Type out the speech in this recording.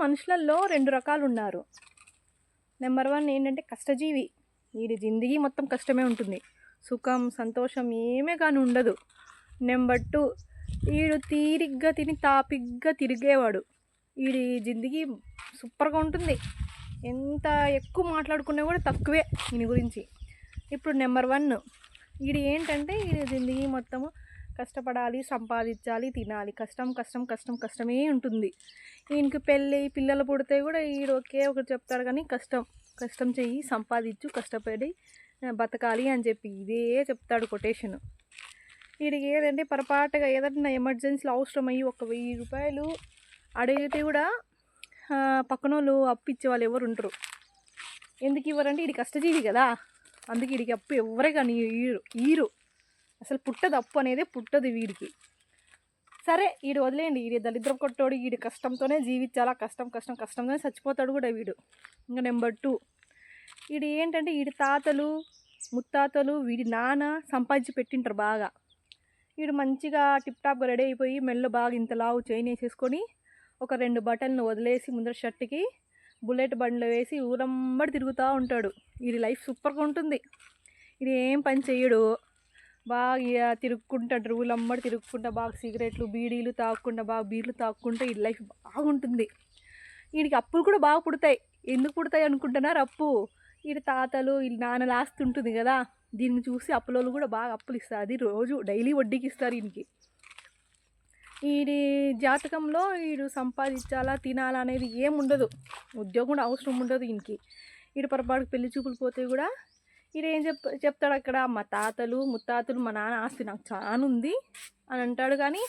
మనుషులలో 2 రకాలు ఉన్నారు. నెంబర్ 1 ఏంటంటే కష్టజీవి. వీడి జిందగీ మొత్తం కష్టమే ఉంటుంది. సుఖం సంతోషం ఏమే కానీ ఉండదు. నెంబర్ 2 వీడు తీరిగ్గా తిని తాపిగ్గా తిరిగేవాడు. వీడి జిందగీ సూపర్గా ఉంటుంది. ఎంత ఎక్కువ మాట్లాడుకున్నా కూడా తక్కువే దీని గురించి. ఇప్పుడు నెంబర్ 1 వీడు ఏంటంటే వీడి జిందగీ మొత్తము కష్టపడాలి, సంపాదించాలి, తినాలి, కష్టం కష్టం కష్టం కష్టమే ఉంటుంది. ఈయనకి పెళ్ళి పిల్లలు పుడితే కూడా వీడు ఒకే ఒకటి చెప్తాడు, కానీ కష్టం కష్టం చెయ్యి, సంపాదించు, కష్టపడి బతకాలి అని చెప్పి ఇదే చెప్తాడు కొటేషను. వీడికి ఏదంటే పొరపాటుగా ఏదైనా ఎమర్జెన్సీలో అవసరం అయ్యి 1000 రూపాయలు అడిగితే కూడా పక్కన వాళ్ళు అప్పు ఇచ్చే వాళ్ళు ఎవరు ఉంటారు. ఎందుకు ఇవ్వరంటే వీడి కష్టజీవి కదా, అందుకే వీడికి అప్పు ఎవరే కానీ ఈరు అసలు పుట్టదు, అప్పు అనేది పుట్టదు వీడికి. సరే వీడు వదిలేయండి, వీడి దరిద్రం కొట్టోడు, వీడి కష్టంతోనే జీవించాలా, కష్టం కష్టం కష్టంతోనే చచ్చిపోతాడు కూడా వీడు. ఇంకా నెంబర్ 2 వీడు ఏంటంటే వీడి తాతలు ముత్తాతలు వీడి నాన్న సంపాదించి పెట్టింటారు బాగా. వీడు మంచిగా టిప్ టాప్గా రెడీ అయిపోయి మెల్ల బాగా ఇంత లావు చైన్ వేసేసుకొని ఒక 2 బటన్లు వదిలేసి ముందర షర్ట్కి బుల్లెట్ బండ్లు వేసి ఊరంబడి తిరుగుతూ ఉంటాడు. వీడి లైఫ్ సూపర్గా ఉంటుంది. ఇది ఏం పని చేయడు, బాగా తిరుక్కుంటాడు, ఊళ్ళమ్మడి తిరుక్కుంటా బాగా సిగరెట్లు బీడీలు తాక్కుంటా బాగా బీర్లు తాక్కుంటా ఈ లైఫ్ బాగుంటుంది. వీడికి అప్పులు కూడా బాగా పుడతాయి. ఎందుకు పుడతాయి అనుకుంటున్నారు? అప్పు వీడి తాతలు వీళ్ళ నాన్నలు ఆస్తి ఉంటుంది కదా, దీన్ని చూసి అప్పులోళ్ళు కూడా బాగా అప్పులు ఇస్తారు. అది రోజు డైలీ వడ్డీకి ఇస్తారు ఈయనకి. వీడి జాతకంలో వీడు సంపాదించాలా తినాలా అనేది ఏముండదు, ఉద్యోగం కూడా అవసరం ఉండదు ఈయనకి. వీడు పొరపాటుకు పెళ్లి చూపులు పోతే కూడా వీడు ఏం చెప్తాడు అక్కడ, మా తాతలు ముత్తాతలు మా నాన్న ఆస్తి నాకు చాలా ఉంది అని అంటాడు. కానీ